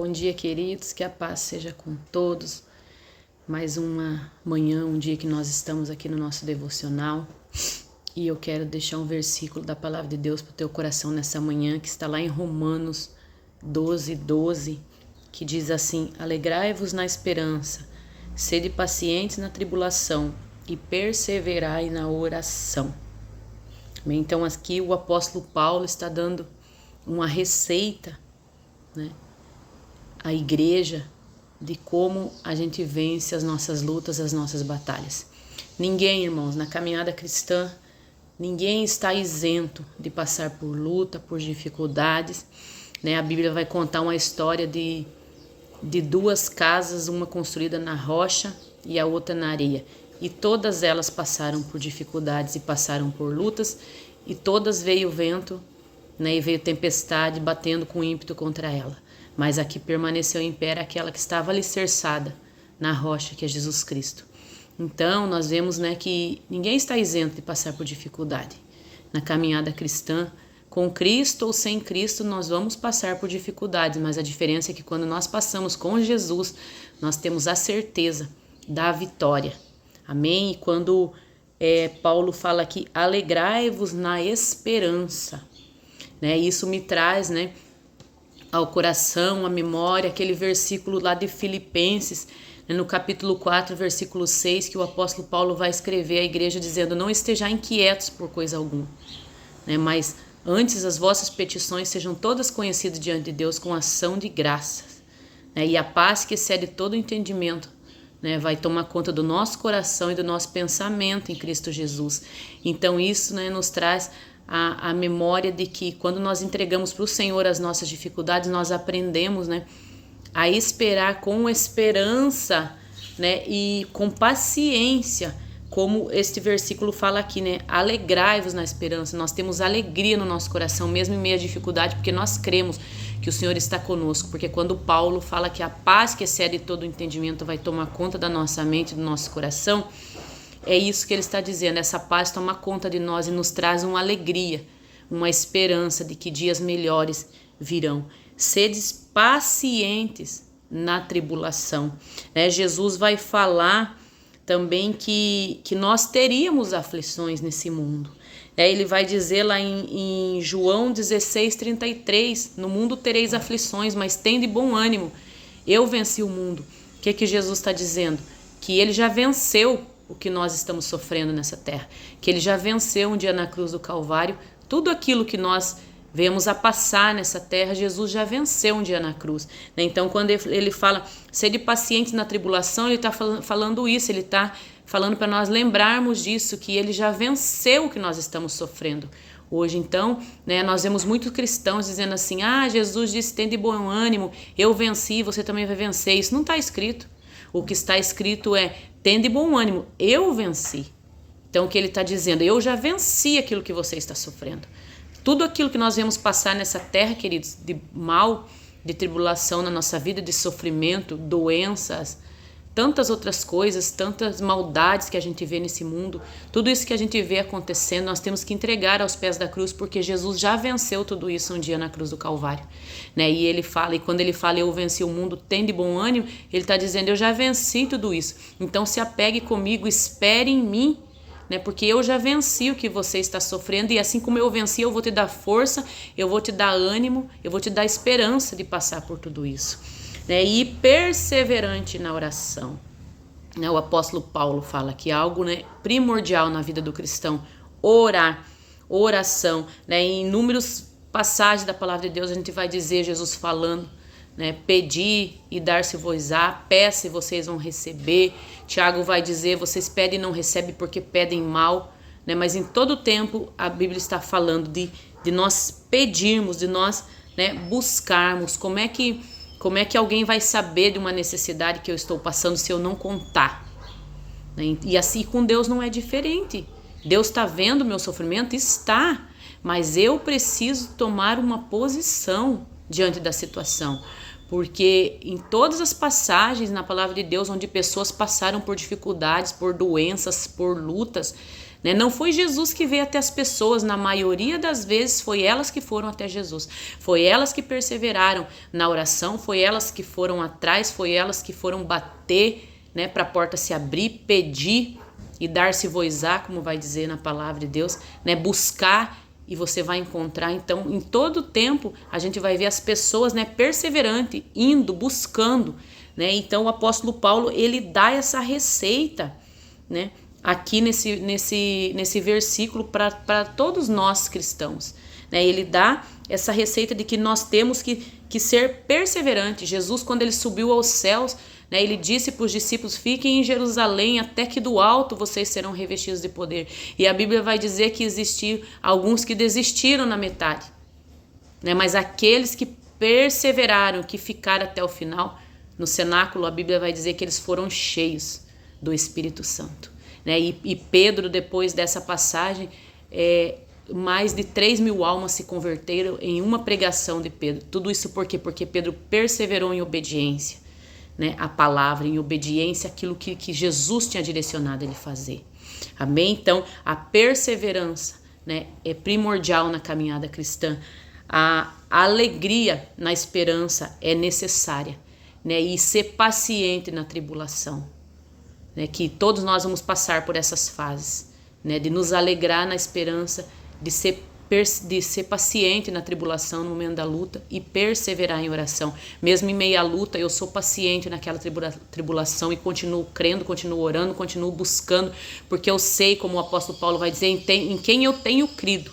Bom dia, queridos, que a paz seja com todos. Mais uma manhã, um dia que nós estamos aqui no nosso devocional. E eu quero deixar um versículo da palavra de Deus para o teu coração nessa manhã, que está lá em Romanos 12:12, que diz assim: Alegrai-vos na esperança, sede pacientes na tribulação e perseverai na oração. Bem, então aqui o apóstolo Paulo está dando uma receita, né, à igreja de como a gente vence as nossas lutas, as nossas batalhas. Ninguém, irmãos, na caminhada cristã, ninguém está isento de passar por luta, por dificuldades, né? A Bíblia vai contar uma história de duas casas, uma construída na rocha e a outra na areia. E todas elas passaram por dificuldades e passaram por lutas, e todas veio vento, né, e veio tempestade batendo com ímpeto contra ela. Mas a que permaneceu em pé era aquela que estava alicerçada na rocha, que é Jesus Cristo. Então nós vemos, né, que ninguém está isento de passar por dificuldade. Na caminhada cristã, com Cristo ou sem Cristo, nós vamos passar por dificuldades, mas a diferença é que quando nós passamos com Jesus, nós temos a certeza da vitória. Amém? E quando Paulo fala aqui, alegrai-vos na esperança, né? Isso me traz, né, ao coração, à memória, aquele versículo lá de Filipenses, né, no capítulo 4, versículo 6, que o apóstolo Paulo vai escrever à igreja dizendo: não estejam inquietos por coisa alguma, né, mas antes as vossas petições sejam todas conhecidas diante de Deus com ação de graças, né, e a paz que excede todo o entendimento, né, vai tomar conta do nosso coração e do nosso pensamento em Cristo Jesus. Então isso, né, nos traz a memória de que quando nós entregamos para o Senhor as nossas dificuldades, nós aprendemos, né, a esperar com esperança, né, e com paciência, como este versículo fala aqui, né, alegrai-vos na esperança. Nós temos alegria no nosso coração, mesmo em meio à dificuldade, porque nós cremos que o Senhor está conosco, porque quando Paulo fala que a paz que excede todo o entendimento vai tomar conta da nossa mente, do nosso coração, é isso que ele está dizendo. Essa paz toma conta de nós e nos traz uma alegria, uma esperança de que dias melhores virão. Sedes pacientes na tribulação, né? Jesus vai falar também que nós teríamos aflições nesse mundo. Ele vai dizer lá em João 16:33, no mundo tereis aflições, mas tende bom ânimo, eu venci o mundo. O que Jesus está dizendo? Que ele já venceu o que nós estamos sofrendo nessa terra, que ele já venceu um dia na cruz do Calvário, tudo aquilo que nós vemos a passar nessa terra, Jesus já venceu um dia na cruz, né? Então quando ele fala sede pacientes na tribulação, ele está falando isso, ele está falando para nós lembrarmos disso, que ele já venceu o que nós estamos sofrendo hoje. Então, né, nós vemos muitos cristãos dizendo assim: Jesus disse, tem de bom ânimo, eu venci, você também vai vencer. Isso não está escrito. O que está escrito é: tende bom ânimo, eu venci. Então o que ele está dizendo? Eu já venci aquilo que você está sofrendo. Tudo aquilo que nós vemos passar nessa terra, queridos, de mal, de tribulação na nossa vida, de sofrimento, doenças, tantas outras coisas, tantas maldades que a gente vê nesse mundo, tudo isso que a gente vê acontecendo, nós temos que entregar aos pés da cruz, porque Jesus já venceu tudo isso um dia na cruz do Calvário, né? E ele fala, e quando ele fala eu venci o mundo, tem de bom ânimo, ele está dizendo eu já venci tudo isso. Então se apegue comigo, espere em mim, né? Porque eu já venci o que você está sofrendo, e assim como eu venci, eu vou te dar força, eu vou te dar ânimo, eu vou te dar esperança de passar por tudo isso, né? E perseverante na oração, né? O apóstolo Paulo fala que algo, né, primordial na vida do cristão, orar, oração, né? Em inúmeras passagens da palavra de Deus a gente vai dizer Jesus falando, né, pedi e dar-se-vos-á, peça e vocês vão receber. Tiago vai dizer, vocês pedem e não recebem porque pedem mal, né? Mas em todo tempo a Bíblia está falando de nós pedirmos, de nós, né, buscarmos. Como é que alguém vai saber de uma necessidade que eu estou passando se eu não contar, né? E assim com Deus não é diferente. Deus está vendo o meu sofrimento? Está, mas eu preciso tomar uma posição diante da situação, porque em todas as passagens na palavra de Deus onde pessoas passaram por dificuldades, por doenças, por lutas, né? Não foi Jesus que veio até as pessoas, na maioria das vezes foi elas que foram até Jesus, foi elas que perseveraram na oração, foi elas que foram atrás, foi elas que foram bater, né, para a porta se abrir, pedir e dar-se-vos-á, como vai dizer na palavra de Deus, né, buscar e você vai encontrar. Então, em todo tempo, a gente vai ver as pessoas, né, perseverante, indo, buscando, né? Então, o apóstolo Paulo, ele dá essa receita, né, aqui nesse versículo para todos nós cristãos, né? Ele dá essa receita de que nós temos que ser perseverantes. Jesus, quando ele subiu aos céus, né, ele disse para os discípulos: fiquem em Jerusalém até que do alto vocês serão revestidos de poder. E a Bíblia vai dizer que existiam alguns que desistiram na metade, né? Mas aqueles que perseveraram, que ficaram até o final, no cenáculo, a Bíblia vai dizer que eles foram cheios do Espírito Santo, né? E Pedro, depois dessa passagem, mais de 3.000 almas se converteram em uma pregação de Pedro. Tudo isso por quê? Porque Pedro perseverou em obediência, né, a palavra, em obediência àquilo que Jesus tinha direcionado ele fazer. Amém? Então, a perseverança, né, é primordial na caminhada cristã. A alegria na esperança é necessária, né, e ser paciente na tribulação, né, que todos nós vamos passar por essas fases, né, de nos alegrar na esperança, de ser paciente na tribulação, no momento da luta, e perseverar em oração. Mesmo em meio à luta, eu sou paciente naquela tribulação e continuo crendo, continuo orando, continuo buscando, porque eu sei, como o apóstolo Paulo vai dizer, em quem eu tenho crido,